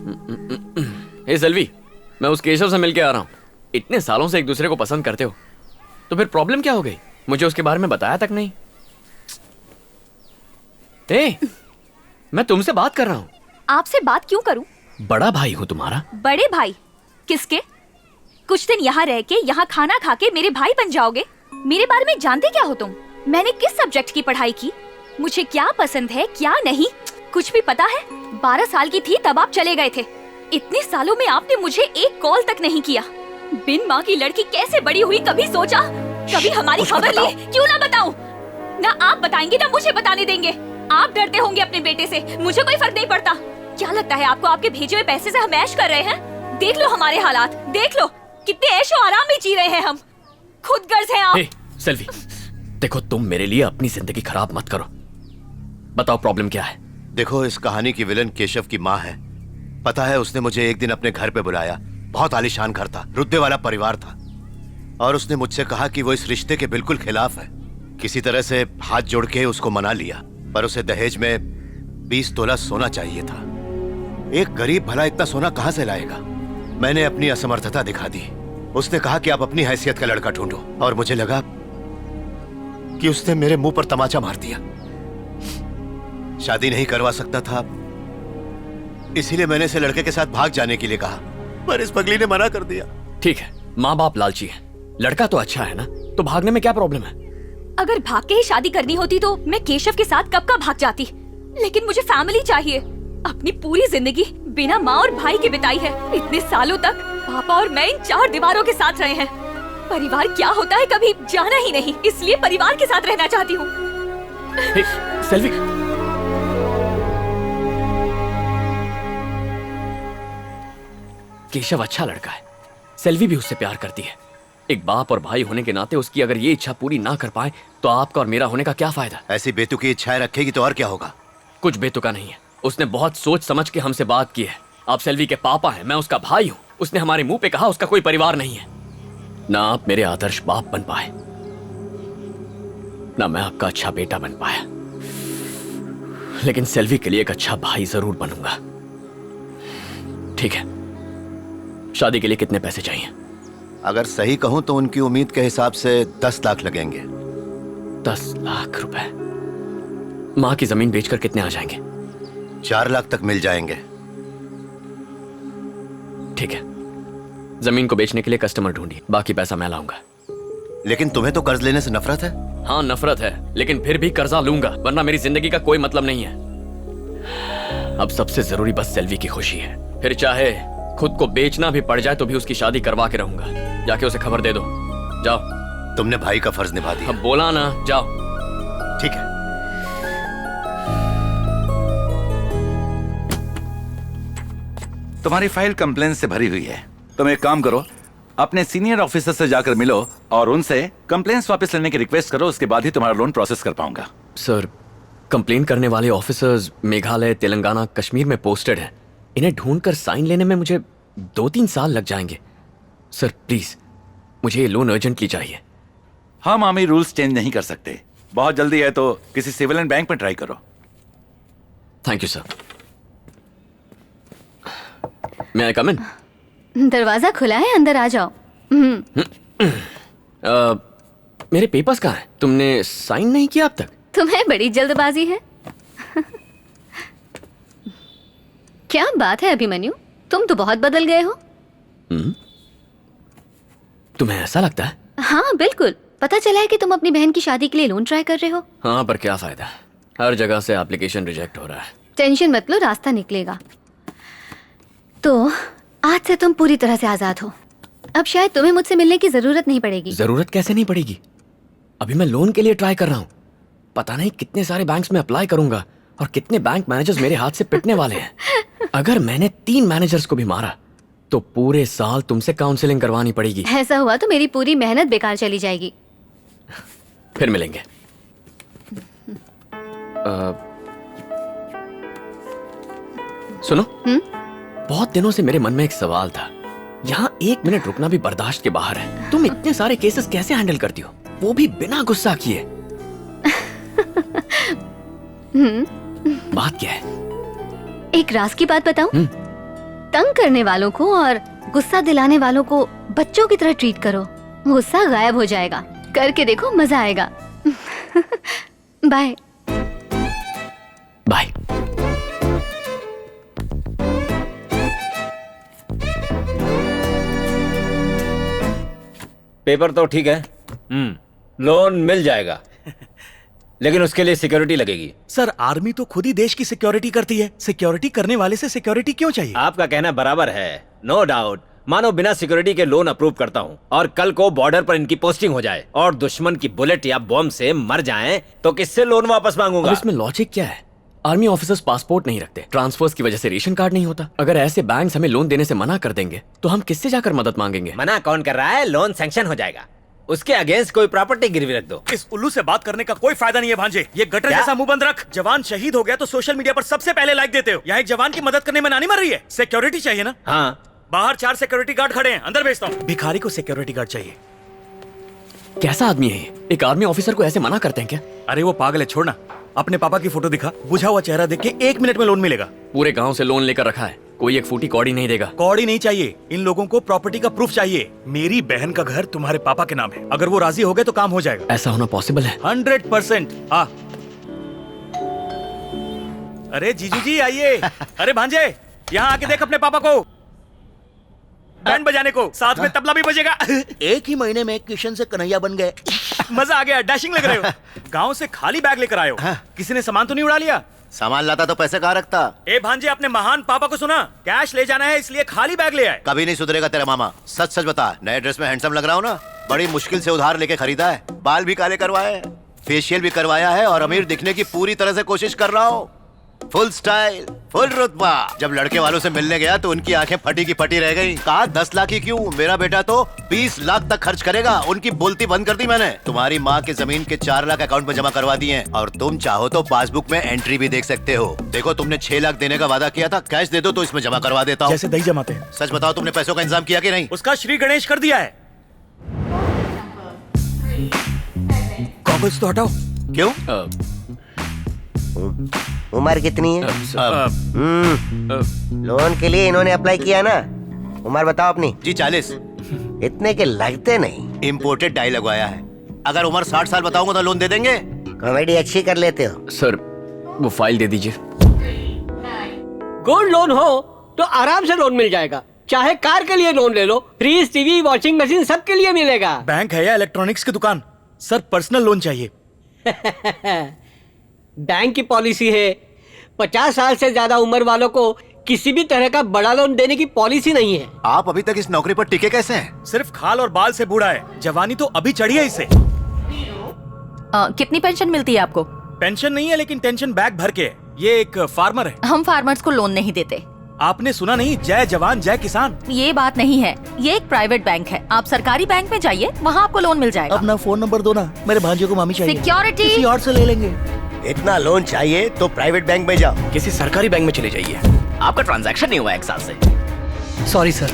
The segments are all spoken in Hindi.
हे सेल्वी, मैं उस केशव से मिलके आ रहा हूँ। इतने सालों से एक दूसरे को पसंद करते हो, तो फिर प्रॉब्लम क्या हो गई? मुझे उसके बारे में बताया तक नहीं। मैं तुमसे बात कर रहा हूँ। आपसे बात क्यों करूं? बड़ा भाई हूँ तुम्हारा। बड़े भाई? किसके? कुछ दिन यहाँ रह के, यहाँ खाना खा के मेरे भाई बन जाओगे? मेरे बारे में जानते क्या हो तुम? मैंने किस सब्जेक्ट की पढ़ाई की, मुझे क्या पसंद है क्या नहीं, कुछ भी पता है? 12 साल की थी तब आप चले गए थे। इतने सालों में आपने मुझे एक कॉल तक नहीं किया। बिन माँ की लड़की कैसे बड़ी हुई, कभी सोचा? कभी हमारी खबर ली? क्यों ना बताऊं? ना आप बताएंगे ना मुझे बताने देंगे। आप डरते होंगे अपने बेटे से, मुझे कोई फर्क नहीं पड़ता। क्या लगता है आपको आपके भेजे हुए पैसे से हम ऐश कर रहे हैं? देख लो हमारे हालात, देख लो कितने ऐशो आराम में जी रहे हैं हम। खुद गर्ज हैं आप। सेल्वी, देखो तुम मेरे लिए अपनी जिंदगी खराब मत करो। बताओ प्रॉब्लम क्या है? देखो, इस कहानी की विलन केशव की माँ है। पता है, उसने मुझे एक दिन अपने घर पे बुलाया। बहुत आलीशान घर था, रुतबे वाला परिवार था, और उसने मुझसे कहा कि वो इस रिश्ते के बिल्कुल खिलाफ है। किसी तरह से हाथ जोड़ के उसको मना लिया, पर उसे दहेज में 20 तोला सोना चाहिए था। एक गरीब भला इतना सोना कहां से लाएगा? मैंने अपनी असमर्थता दिखा दी। उसने कहा कि आप अपनी हैसियत का लड़का ढूंढो, और मुझे लगा कि उसने मेरे मुंह पर तमाचा मार दिया। शादी नहीं करवा सकता था, इसीलिए मैंने इसे लड़के के साथ भाग जाने के लिए कहा, पर इस पगली ने मना कर दिया। ठीक है, माँ बाप लालची है, लड़का तो अच्छा है ना, तो भागने में क्या प्रॉब्लम है? अगर भाग के ही शादी करनी होती तो मैं केशव के साथ कब का भाग जाती, लेकिन मुझे फैमिली चाहिए। अपनी पूरी जिंदगी बिना माँ और भाई के बिताई है। इतने सालों तक पापा और मैं इन 4 दीवारों के साथ रहे हैं। परिवार क्या होता है कभी जाना ही नहीं, इसलिए परिवार के साथ रहना चाहती हूँ। सेल्वी, केशव अच्छा लड़का है, सेल्वी भी उससे प्यार करती है। एक बाप और भाई होने के नाते उसकी अगर ये इच्छा पूरी ना कर पाए तो आपका और मेरा होने का क्या फायदा? ऐसी बेतुकी इच्छाएं रखेगी तो और क्या होगा? कुछ बेतुका नहीं है, उसने बहुत सोच समझ के हमसे बात की है। आप सेल्वी के पापा हैं, मैं उसका भाई हूँ। उसने हमारे मुंह पे कहा उसका कोई परिवार नहीं है। ना आप मेरे आदर्श बाप बन पाए, ना मैं आपका अच्छा बेटा बन पाया, लेकिन सेल्वी के लिए एक अच्छा भाई जरूर बनूंगा। ठीक है, शादी के लिए कितने पैसे चाहिए? अगर सही कहूं तो उनकी उम्मीद के हिसाब से 10 लाख लगेंगे। 10 लाख रुपए? माँ की जमीन बेचकर कितने आ जाएंगे? 4 लाख तक मिल जाएंगे। ठीक है, जमीन को बेचने के लिए कस्टमर ढूंढिए, बाकी पैसा मैं लाऊंगा। लेकिन तुम्हें तो कर्ज लेने से नफरत है। हाँ नफरत है, लेकिन फिर भी कर्जा लूंगा, वरना मेरी जिंदगी का कोई मतलब नहीं है। अब सबसे जरूरी बस सेल्वी की खुशी है। फिर चाहे खुद को बेचना भी पड़ जाए तो भी उसकी शादी करवा के रहूंगा। जाके उसे खबर दे दो। जाओ। तुमने भाई का फर्ज निभा दिया। अब बोला ना, जाओ। ठीक है। तुम्हारी फाइल कंप्लेन से भरी हुई है। तुम एक काम करो, अपने सीनियर ऑफिसर से जाकर मिलो और उनसे कंप्लेंट्स वापस लेने की रिक्वेस्ट करो। उसके बाद ही तुम्हारा लोन प्रोसेस कर पाऊंगा। सर, कंप्लेन करने वाले ऑफिसर्स मेघालय, तेलंगाना, कश्मीर में पोस्टेड हैं। इन्हें ढूंढकर साइन लेने में मुझे 2-3 साल लग जाएंगे। सर प्लीज, मुझे ये लोन अर्जेंटली चाहिए। हम आर्मी रूल्स चेंज नहीं कर सकते। बहुत जल्दी है तो किसी सिविलियन बैंक में ट्राई करो। Thank you sir. May I come in? दरवाजा खुला है, अंदर आ जाओ। मेरे पेपर्स कहाँ हैं? तुमने साइन नहीं किया अब तक? तुम्हें बड़ी जल्दबाजी है। क्या बात है अभिमन्यु, तुम तो बहुत बदल गए हो। तुम्हें ऐसा लगता है? हाँ बिल्कुल, पता चला है कि तुम अपनी बहन की शादी के लिए लोन ट्राई कर रहे हो। हाँ, पर क्या फायदा, हर जगह से एप्लीकेशन रिजेक्ट हो रहा है। टेंशन मत लो, रास्ता निकलेगा। तो आज से तुम पूरी तरह से आजाद हो। अब शायद तुम्हें मुझसे मिलने की जरूरत नहीं पड़ेगी। जरूरत कैसे नहीं पड़ेगी? अभी मैं लोन के लिए ट्राई कर रहा हूँ। पता नहीं कितने सारे बैंक्स में अप्लाई करूंगा और कितने बैंक मैनेजर्स मेरे हाथ से पिटने वाले हैं। अगर मैंने 3 मैनेजर्स को भी मारा तो पूरे साल तुमसे काउंसलिंग करवानी पड़ेगी। ऐसा हुआ तो मेरी पूरी मेहनत बेकार चली जाएगी। फिर मिलेंगे। सुनो, बहुत दिनों से मेरे मन में एक सवाल था। यहाँ 1 मिनट रुकना भी बर्दाश्त के बाहर है। तुम इतने सारे केसेस कैसे हैंडल करती हो, वो भी बिना गुस्सा किए? बात क्या है? एक राज की बात बताऊं? तंग करने वालों को और गुस्सा दिलाने वालों को बच्चों की तरह ट्रीट करो, गुस्सा गायब हो जाएगा। करके देखो, मजा आएगा। बाय। बाय। पेपर तो ठीक है, लोन मिल जाएगा, लेकिन उसके लिए सिक्योरिटी लगेगी। सर, आर्मी तो खुद ही देश की सिक्योरिटी करती है, सिक्योरिटी करने वाले से सिक्योरिटी क्यों चाहिए? आपका कहना बराबर है, नो डाउट। मानो बिना सिक्योरिटी के लोन अप्रूव करता हूँ और कल को बॉर्डर पर इनकी पोस्टिंग हो जाए और दुश्मन की बुलेट या बॉम्ब से मर जाएं, तो किससे लोन वापस मांगूंगा? अब इसमें लॉजिक क्या है? आर्मी ऑफिसर्स पासपोर्ट नहीं रखते, ट्रांसफर्स की वजह से रेशन कार्ड नहीं होता। अगर ऐसे बैंक्स हमें लोन देने से मना कर देंगे तो हम किससे जाकर मदद मांगेंगे? मना कौन कर रहा है? लोन सैंक्शन हो जाएगा, उसके अगेंस्ट कोई प्रॉपर्टी गिरवी रख दो। इस उल्लू से बात करने का कोई फायदा नहीं है भांजे। ये गटर क्या? जैसा मुंह बंद रख। जवान शहीद हो गया तो सोशल मीडिया पर सबसे पहले लाइक देते हो। यहाँ एक जवान की मदद करने में नानी मर रही है। सिक्योरिटी चाहिए ना? हाँ, बाहर 4 सिक्योरिटी गार्ड खड़े हैं, अंदर भेजता हूँ। भिखारी को सिक्योरिटी गार्ड चाहिए। कैसा आदमी है ये? एक आर्मी ऑफिसर को ऐसे मना करते हैं क्या? अरे वो पागल है, छोड़ना। अपने पापा की फोटो दिखा, बुझा हुआ चेहरा देख के 1 मिनट में लोन मिलेगा। पूरे गांव से लोन लेकर रखा है, कोई एक फूटी कौड़ी नहीं देगा। कौड़ी नहीं चाहिए, इन लोगों को प्रॉपर्टी का प्रूफ चाहिए। मेरी बहन का घर तुम्हारे पापा के नाम है, अगर वो राजी हो गए तो काम हो जाएगा। ऐसा होना पॉसिबल है? 100%। अरे जीजू जी आइए। अरे भांजे, यहाँ आके देख अपने पापा को, बैंड बजाने को, साथ में तबला भी बजेगा। एक ही महीने में किशन से कन्हैया बन गए। मजा आ गया, डैशिंग लग रहे हो। गांव से खाली बैग लेकर आए हो, किसी ने सामान तो नहीं उड़ा लिया? सामान लाता तो पैसे कहाँ रखता? ए भांजे, अपने महान पापा को सुना, कैश ले जाना है इसलिए खाली बैग ले आए। कभी नहीं सुधरेगा तेरा मामा। सच सच बता, नए ड्रेस में हैंडसम लग रहा हूँ ना? बड़ी मुश्किल से उधार लेके खरीदा है, बाल भी काले करवाए हैं, फेशियल भी करवाया है और अमीर दिखने की पूरी तरह से कोशिश कर रहा हूँ। फुल स्टाइल, फुल रुतबा। जब लड़के वालों से मिलने गया तो उनकी आंखें फटी की फटी रह गई। कहा 10 लाख ही क्यों, मेरा बेटा तो 20 लाख तक खर्च करेगा। उनकी बोलती बंद कर दी मैंने। तुम्हारी माँ के जमीन के 4 लाख अकाउंट में जमा करवा दिए हैं और तुम चाहो तो पासबुक में एंट्री भी देख सकते हो। देखो, तुमने 6 लाख देने का वादा किया था, कैश दे दो तो इसमें जमा करवा देता हूँ। जैसे दही जमाते हैं। सच बताओ, तुमने पैसों का इंतजाम किया कि नहीं? उसका श्री गणेश कर दिया है। गॉगल्स तो हटाओ। क्यों? उम्र कितनी है? लोन के लिए इन्होंने अप्लाई किया ना? उम्र बताओ अपनी। जी 40। इतने के लगते नहीं। इम्पोर्टेड डाई लगवाया है। अगर उम्र 60 साल बताऊंगा तो लोन दे देंगे? कॉमेडी अच्छी कर लेते हो। सर, वो फाइल दे दीजिए। गोल्ड लोन हो तो आराम से लोन मिल जाएगा। चाहे कार के लिए लोन ले लो, फ्रिज, टीवी, वॉशिंग मशीन सबके लिए मिलेगा। बैंक है या इलेक्ट्रॉनिक्स की दुकान? सर, पर्सनल लोन चाहिए। बैंक की पॉलिसी है, 50 साल से ज्यादा उम्र वालों को किसी भी तरह का बड़ा लोन देने की पॉलिसी नहीं है। आप अभी तक इस नौकरी पर टिके कैसे हैं? सिर्फ खाल और बाल से बूढ़ा है, जवानी तो अभी चढ़ी है इससे। कितनी पेंशन मिलती है आपको? पेंशन नहीं है, लेकिन टेंशन बैग भर के है। ये एक फार्मर है। हम फार्मर्स को लोन नहीं देते। आपने सुना नहीं, जय जवान जय किसान। ये बात नहीं है, ये एक प्राइवेट बैंक है। आप सरकारी बैंक में जाइए, वहाँ आपको लोन मिल जाएगा। अपना फोन नंबर दो ना, मेरे भांजे को मामी चाहिए। सिक्योरिटी। किसी और से ले लेंगे। इतना लोन चाहिए तो प्राइवेट बैंक में जाओ। किसी सरकारी बैंक में चले जाइए। आपका ट्रांजैक्शन नहीं हुआ 1 साल से। सॉरी सर,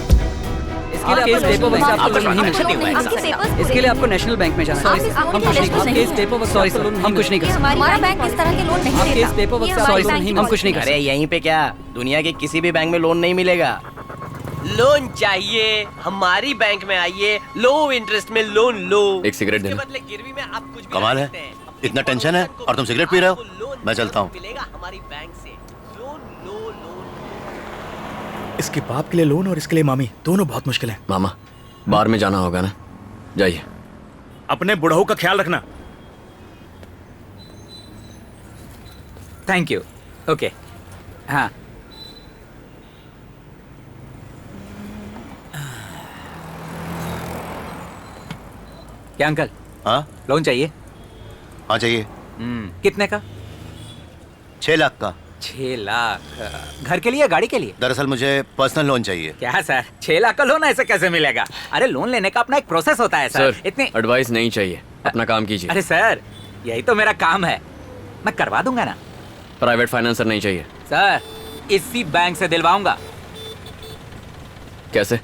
इसके लिए आपको पेपर वर्क से आपको लोन नहीं मिल नहीं हुआ 1 साल से। इसके लिए आपको नेशनल बैंक में जाना है। हम कुछ नहीं कर सकते। पेपर वर्क, सॉरी सर, हम कुछ नहीं कर सकते। हमारा बैंक इस तरह के लोन नहीं आपके इस देता। पेपर वर्क ये से हमारी सॉरी सर, बैंक हम कुछ नहीं कर अरे सकते। यहीं पे क्या, दुनिया के किसी भी बैंक में लोन नहीं मिलेगा। लोन चाहिए, हमारी बैंक में आइए, लो इंटरेस्ट में लोन लो। एक सिगरेट देना। बदले गिरवी में आप कुछ भी कमाल है, रख सकते हैं। इतना टेंशन है और तुम सिगरेट पी रहे हो? मैं चलता हूँ। मिलेगा हमारी बैंक से लोन लो लोन। इसके बाप के लिए लोन और इसके लिए मामी, दोनों बहुत मुश्किल है। मामा, बाहर में जाना होगा ना, जाइए। अपने बुढ़ऊ का ख्याल रखना। Thank you. ओके, हाँ। क्या अंकल, हाँ लोन चाहिए? हाँ चाहिए। कितने का? 6 लाख का। 6 लाख? घर के लिए, गाड़ी के लिए? दरअसल मुझे पर्सनल लोन चाहिए। क्या सर, 6 लाख का लोन ऐसे कैसे मिलेगा? अरे लोन लेने का अपना एक प्रोसेस होता है सर। सर, एडवाइस नहीं चाहिए, अपना काम कीजिए। अरे सर, यही तो मेरा काम है, मैं करवा दूंगा ना। प्राइवेट फाइनेंसर नहीं चाहिए। सर, इसी बैंक से दिलवाऊंगा। कैसे?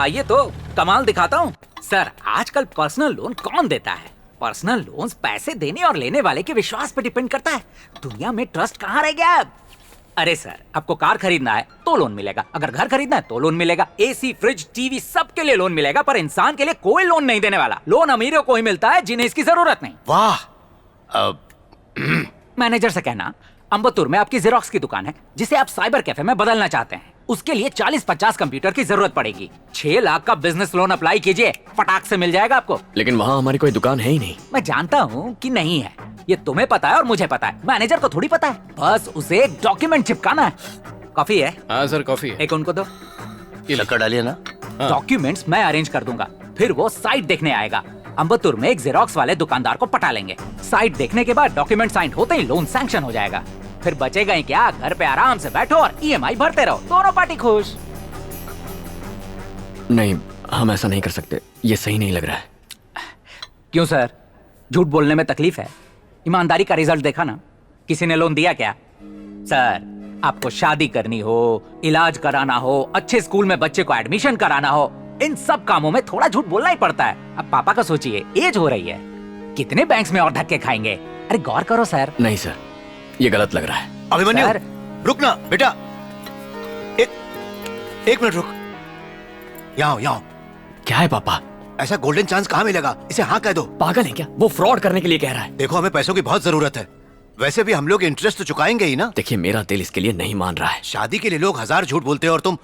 आइए तो कमाल दिखाता हूँ। सर, आजकल पर्सनल लोन कौन देता है? पर्सनल लोन्स पैसे देने और लेने वाले के विश्वास पे डिपेंड करता है। दुनिया में ट्रस्ट कहाँ रह गया? अरे सर, आपको कार खरीदना है तो लोन मिलेगा, अगर घर खरीदना है तो लोन मिलेगा, एसी, फ्रिज, टीवी सबके लिए लोन मिलेगा, पर इंसान के लिए कोई लोन नहीं देने वाला। लोन अमीरों को ही मिलता है जिन्हें इसकी जरूरत नहीं। वाह। मैनेजर से कहना अम्बत्तूर में आपकी जेरोक्स की दुकान है जिसे आप साइबर कैफे में बदलना चाहते हैं, उसके लिए 40-50 कंप्यूटर की जरूरत पड़ेगी। 6 लाख का बिजनेस लोन अप्लाई कीजिए, फटाक से मिल जाएगा आपको। लेकिन वहाँ हमारी कोई दुकान है ही नहीं। मैं जानता हूँ कि नहीं है, ये तुम्हें पता है और मुझे पता है, मैनेजर को थोड़ी पता है। बस उसे एक डॉक्यूमेंट चिपकाना है। कॉफी है? हाँ सर, कॉफी है। एक उनको दो। शक्कर डालिए ना। डॉक्यूमेंट्स मैं अरेंज कर दूंगा, फिर वो साइट देखने आएगा। अम्बत्तूर में एक जेरोक्स वाले दुकानदार को पटा लेंगे। साइट देखने के बाद डॉक्यूमेंट साइन होते ही लोन सैंक्शन हो जाएगा। फिर बचेगा ही क्या, घर पे आराम से बैठो और ईएमआई भरते रहो, दोनों पार्टी खुश। नहीं, हम ऐसा नहीं कर सकते, ये सही नहीं लग रहा है। क्यों सर, झूठ बोलने में तकलीफ है? ईमानदारी का रिजल्ट देखा ना, किसी ने लोन दिया क्या? सर, आपको शादी करनी हो, इलाज कराना हो, अच्छे स्कूल में बच्चे को एडमिशन कराना हो, इन सब कामों में थोड़ा झूठ बोलना ही पड़ता है। अब पापा का सोचिए, एज हो रही है, कितने बैंक्स में और धक्के खाएंगे? अरे गौर करो सर। नहीं सर, ये गलत लग रहा है। अभिमन्यु, सर। रुक ना बेटा, एक मिनट रुक। यहाँ। क्या है पापा? ऐसा गोल्डन चांस कहाँ मिलेगा? इसे हाँ कह दो। पागल है क्या? वो फ्रॉड करने के लिए कह रहा है। देखो, हमें पैसों की बहुत जरूरत है, वैसे भी हम लोग इंटरेस्ट तो चुकाएंगे ही ना। देखिए, मेरा दिल इसके लिए नहीं मान रहा है। शादी के लिए लोग 1000 झूठ बोलते हैं और तुम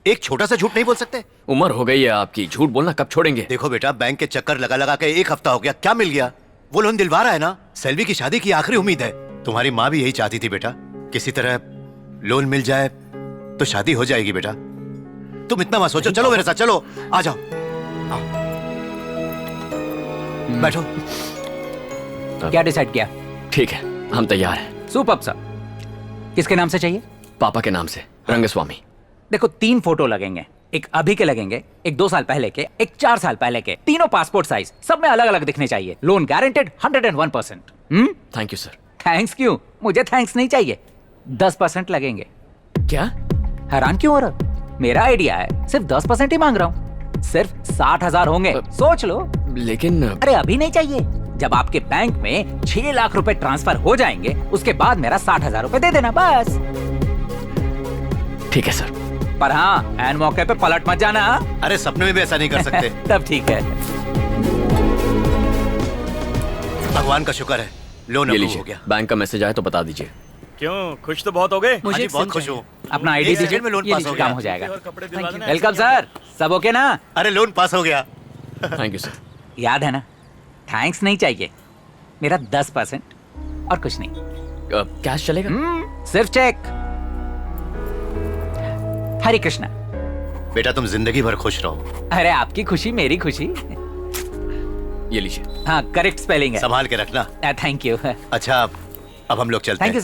एक छोटा सा झूठ नहीं बोल सकते? उम्र हो गई है आपकी, झूठ बोलना कब छोड़ेंगे? देखो बेटा, बैंक के चक्कर लगा लगा के 1 हफ्ता हो गया, क्या मिल गया? वो लोन दिलवा रहा है ना। सेल्वी की शादी की आखिरी उम्मीद है। तुम्हारी माँ भी यही चाहती थी बेटा, किसी तरह लोन मिल जाए तो शादी हो जाएगी बेटा। तुम इतना मत सोचो, चलो मेरे साथ, चलो आ जाओ। बैठो। क्या डिसाइड किया? ठीक है, हम तैयार हैं। Superb sir. किसके नाम से चाहिए? पापा के नाम से, रंगस्वामी। देखो, 3 फोटो लगेंगे, एक अभी के लगेंगे, एक 2 साल पहले के, एक 4 साल पहले के, तीनों पासपोर्ट साइज, सब में अलग अलग दिखने चाहिए। Loan guaranteed 101%। Thank you sir. Thanks क्यों? मुझे थैंक्स नहीं चाहिए। 10% लगेंगे। क्या? हैरान क्यों हो रहा? मेरा आइडिया है, सिर्फ 10% ही मांग रहा हूँ। सिर्फ 60,000 होंगे, सोच लो। लेकिन अरे अभी नहीं चाहिए, जब आपके बैंक में 6 लाख रुपए ट्रांसफर हो जाएंगे उसके बाद मेरा 60,000 रुपए दे देना, बस। ठीक है सर। पर हाँ, एन मौके पे पलट मत जाना। अरे सपने में भी ऐसा नहीं कर सकते। तब ठीक है। भगवान का शुक्र है, लोन ये अप्रूव हो लीजिए, गया। बैंक का मैसेज आया तो बता दीजिए। क्यों, खुश तो बहुत हो गए? हाँ जी, बहुत खुश हूँ। अपना आईडी एक दीजिए, सेकंड में लोन ये पास हो लीजिए, काम गया। हो जाएगा। और कपड़े दिलवा देना। वेलकम सर, सब ओके ना? अरे लोन पास हो गया। Thank you sir. याद है ना, थैंक्स नहीं चाहिए, मेरा 10% और कुछ नहीं। कैश चलेगा? सिर्फ चेक। हरे कृष्णा। बेटा, तुम जिंदगी भर खुश रहो। अरे आपकी खुशी मेरी खुशी। ये लीजिए। हाँ, करेक्ट स्पेलिंग है। संभाल के रखना। Thank you. अच्छा, अब हम लोग चलते हैं। Thank you.